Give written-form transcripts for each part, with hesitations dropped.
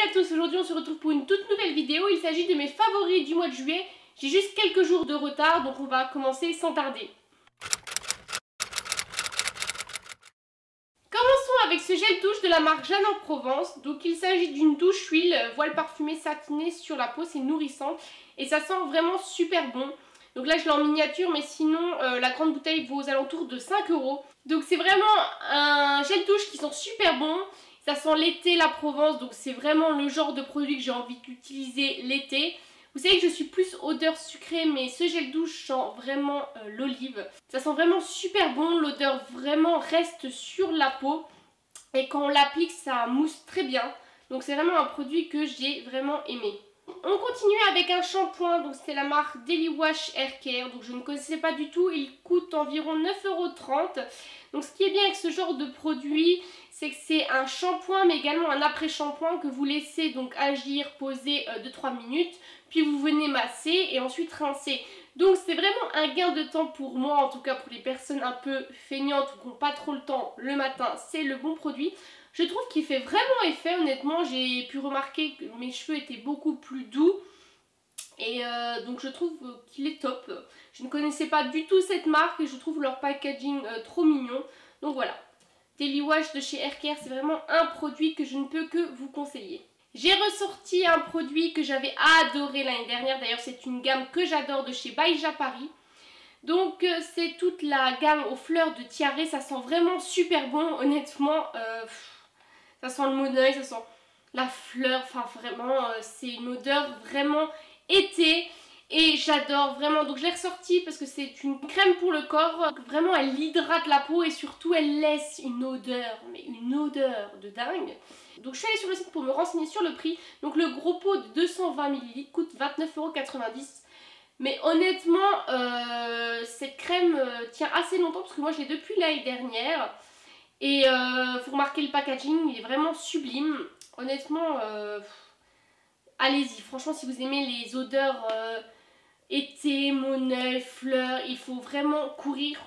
à tous, aujourd'hui on se retrouve pour une toute nouvelle vidéo. Il s'agit de mes favoris du mois de juillet. J'ai juste quelques jours de retard, donc on va commencer sans tarder. Commençons avec ce gel douche de la marque Jeanne en Provence. Donc il s'agit d'une douche huile, voile parfumé satiné sur la peau, c'est nourrissant. Et ça sent vraiment super bon. Donc là je l'ai en miniature, mais sinon la grande bouteille vaut aux alentours de 5 €. Donc c'est vraiment un gel douche qui sent super bon. Ça sent l'été, la Provence, donc c'est vraiment le genre de produit que j'ai envie d'utiliser l'été. Vous savez que je suis plus odeur sucrée, mais ce gel douche sent vraiment l'olive. Ça sent vraiment super bon, l'odeur vraiment reste sur la peau. Et quand on l'applique, ça mousse très bien. Donc c'est vraiment un produit que j'ai vraiment aimé. On continue avec un shampoing, donc c'est la marque Daily Wash Hair Care, donc je ne connaissais pas du tout, il coûte environ 9,30 €. Donc ce qui est bien avec ce genre de produit, c'est que c'est un shampoing mais également un après-shampoing que vous laissez donc agir, poser 2-3 minutes, puis vous venez masser et ensuite rincer. Donc c'est vraiment un gain de temps pour moi, en tout cas pour les personnes un peu feignantes ou qui n'ont pas trop le temps le matin, c'est le bon produit. Je trouve qu'il fait vraiment effet, honnêtement, j'ai pu remarquer que mes cheveux étaient beaucoup plus doux. Et donc je trouve qu'il est top. Je ne connaissais pas du tout cette marque et je trouve leur packaging trop mignon. Donc voilà, Daily Wash de chez Hair Care, c'est vraiment un produit que je ne peux que vous conseiller. J'ai ressorti un produit que j'avais adoré l'année dernière. D'ailleurs c'est une gamme que j'adore de chez Baïja Paris. Donc c'est toute la gamme aux fleurs de tiare. Ça sent vraiment super bon, honnêtement. Ça sent le monoeil, ça sent la fleur, enfin vraiment c'est une odeur vraiment été et j'adore vraiment. Donc je l'ai ressorti parce que c'est une crème pour le corps, vraiment elle hydrate la peau et surtout elle laisse une odeur, mais une odeur de dingue. Donc je suis allée sur le site pour me renseigner sur le prix. Donc le gros pot de 220 ml coûte 29,90 €. Mais honnêtement cette crème tient assez longtemps parce que moi je l'ai depuis l'année dernière. Et vous remarquez le packaging, il est vraiment sublime. Honnêtement, allez-y. Franchement, si vous aimez les odeurs été, monoeil, fleurs, il faut vraiment courir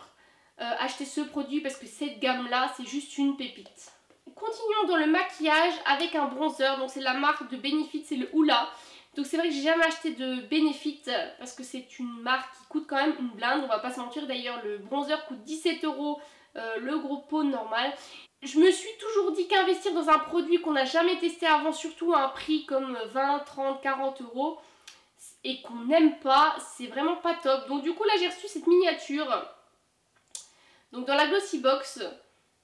acheter ce produit parce que cette gamme-là, c'est juste une pépite. Continuons dans le maquillage avec un bronzer. Donc c'est la marque de Benefit, c'est le Hoola. Donc c'est vrai que j'ai jamais acheté de Benefit parce que c'est une marque qui coûte quand même une blinde. On va pas se mentir, d'ailleurs le bronzer coûte 17 €. Le gros pot normal. Je me suis toujours dit qu'investir dans un produit qu'on n'a jamais testé avant, surtout à un prix comme 20, 30, 40 € et qu'on n'aime pas, c'est vraiment pas top. Donc du coup là j'ai reçu cette miniature donc dans la Glossy Box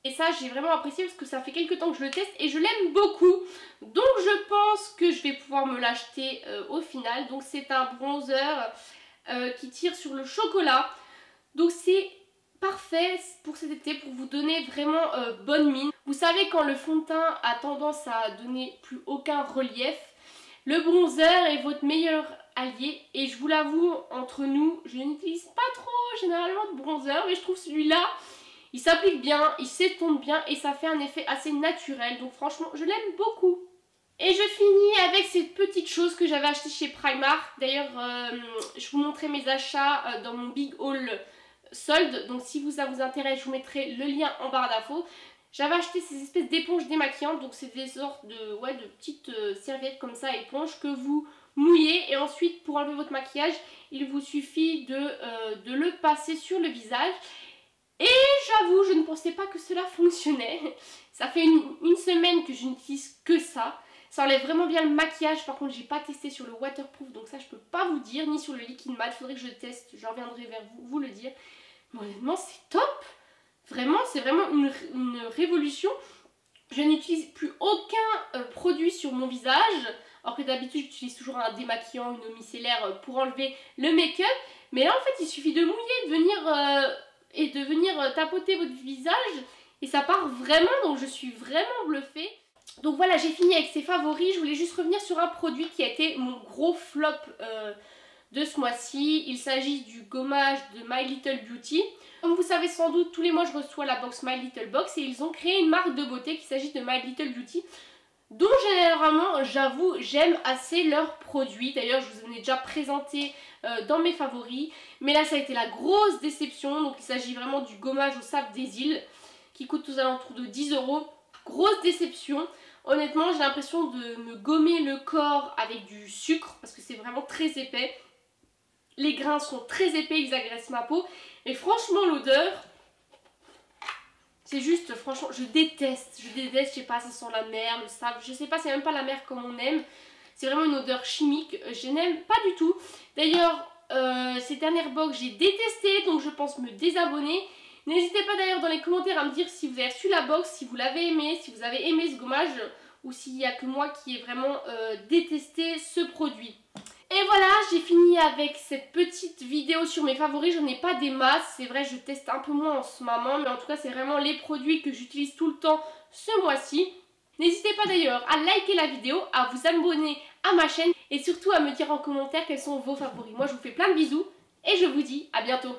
et ça j'ai vraiment apprécié parce que ça fait quelques temps que je le teste et je l'aime beaucoup. Donc je pense que je vais pouvoir me l'acheter au final. Donc c'est un bronzer qui tire sur le chocolat. Donc c'est parfait pour cet été, pour vous donner vraiment bonne mine. Vous savez quand le fond de teint a tendance à donner plus aucun relief, le bronzer est votre meilleur allié. Et je vous l'avoue, entre nous, je n'utilise pas trop généralement de bronzer, mais je trouve celui-là, il s'applique bien, il s'estompe bien et ça fait un effet assez naturel. Donc franchement, je l'aime beaucoup. Et je finis avec cette petite chose que j'avais achetée chez Primark. D'ailleurs, je vous montrais mes achats dans mon big haul solde, donc si ça vous intéresse, je vous mettrai le lien en barre d'infos. J'avais acheté ces espèces d'éponges démaquillantes, donc c'est des sortes de petites serviettes comme ça, éponges, que vous mouillez et ensuite pour enlever votre maquillage, il vous suffit de le passer sur le visage. Et j'avoue, je ne pensais pas que cela fonctionnait. Ça fait une semaine que je n'utilise que ça. Ça enlève vraiment bien le maquillage. Par contre, j'ai pas testé sur le waterproof, donc ça je peux pas vous dire, ni sur le liquid matte. Faudrait que je teste, je reviendrai vers vous le dire. Mais honnêtement, c'est top. Vraiment, c'est vraiment une révolution. Je n'utilise plus aucun produit sur mon visage. Alors que d'habitude, j'utilise toujours un démaquillant, une eau micellaire pour enlever le make-up. Mais là, en fait, il suffit de mouiller, de venir tapoter votre visage. Et ça part vraiment, donc je suis vraiment bluffée. Donc voilà, j'ai fini avec ces favoris. Je voulais juste revenir sur un produit qui a été mon gros flop de ce mois-ci. Il s'agit du gommage de My Little Beauty. Comme vous savez sans doute, tous les mois je reçois la box My Little Box et ils ont créé une marque de beauté qui s'agit de My Little Beauty, dont généralement, j'avoue, j'aime assez leurs produits. D'ailleurs, je vous en ai déjà présenté dans mes favoris. Mais là, ça a été la grosse déception. Donc il s'agit vraiment du gommage au sable des îles qui coûte aux alentours de 10 €. Grosse déception. Honnêtement, j'ai l'impression de me gommer le corps avec du sucre parce que c'est vraiment très épais. Les grains sont très épais, ils agressent ma peau. Et franchement, l'odeur, c'est juste, franchement, je déteste, je sais pas, ça sent la mer, le sable, je sais pas, c'est même pas la mer comme on aime. C'est vraiment une odeur chimique, je n'aime pas du tout. D'ailleurs, ces dernières box, j'ai détesté, donc je pense me désabonner. N'hésitez pas d'ailleurs dans les commentaires à me dire si vous avez reçu la box, si vous l'avez aimé, si vous avez aimé ce gommage, ou s'il n'y a que moi qui ai vraiment détesté ce produit. Et voilà, j'ai fini avec cette petite vidéo sur mes favoris. J'en ai pas des masses, c'est vrai, je teste un peu moins en ce moment, mais en tout cas, c'est vraiment les produits que j'utilise tout le temps ce mois-ci. N'hésitez pas d'ailleurs à liker la vidéo, à vous abonner à ma chaîne et surtout à me dire en commentaire quels sont vos favoris. Moi, je vous fais plein de bisous et je vous dis à bientôt.